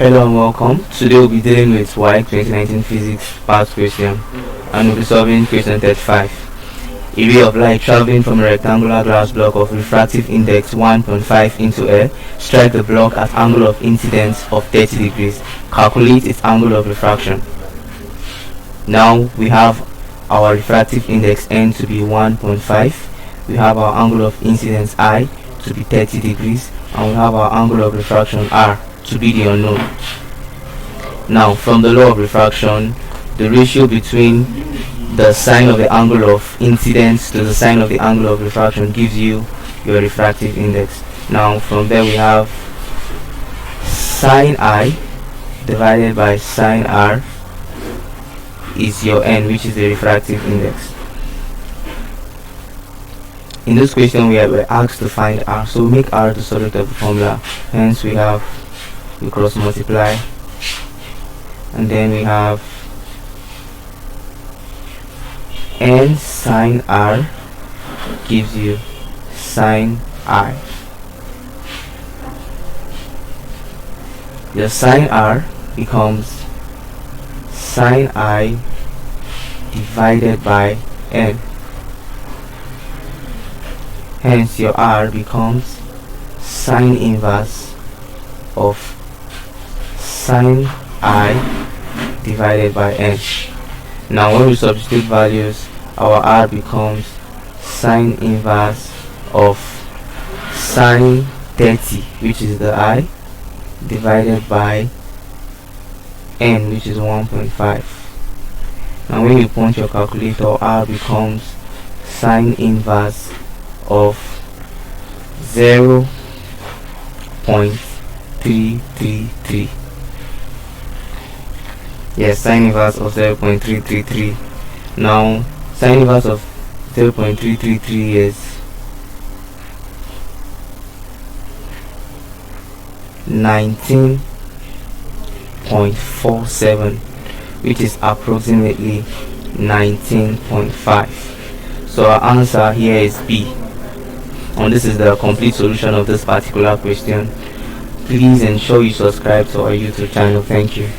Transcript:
Hello and welcome. Today we'll be dealing with WAEC 2019 Physics past question and we'll be solving question 35. A ray of light traveling from a rectangular glass block of refractive index 1.5 into air strike the block at angle of incidence of 30 degrees. Calculate its angle of refraction. Now we have our refractive index n to be 1.5. We have our angle of incidence I to be 30 degrees and we have our angle of refraction r to be the unknown. Now from the law of refraction, the ratio between the sine of the angle of incidence to the sine of the angle of refraction gives you your refractive index. Now from there we have sine I divided by sine r is your n, which is the refractive index. In this question we were asked to find r, so we make r the subject of the formula. Hence we cross multiply, and then we have n sine r gives you sine I. Your sine r becomes sine I divided by n. Hence your r becomes sine inverse of sine I divided by n. Now when we substitute values, our r becomes sine inverse of sine 30, which is the I, divided by n, which is 1.5. Now when you punch your calculator, r becomes sine inverse of 0.333. Yes, sine inverse of 0.333. Now sine inverse of 0.333 is 19.47, which is approximately 19.5. So our answer here is B. And this is the complete solution of this particular question. Please ensure you subscribe to our YouTube channel. Thank you.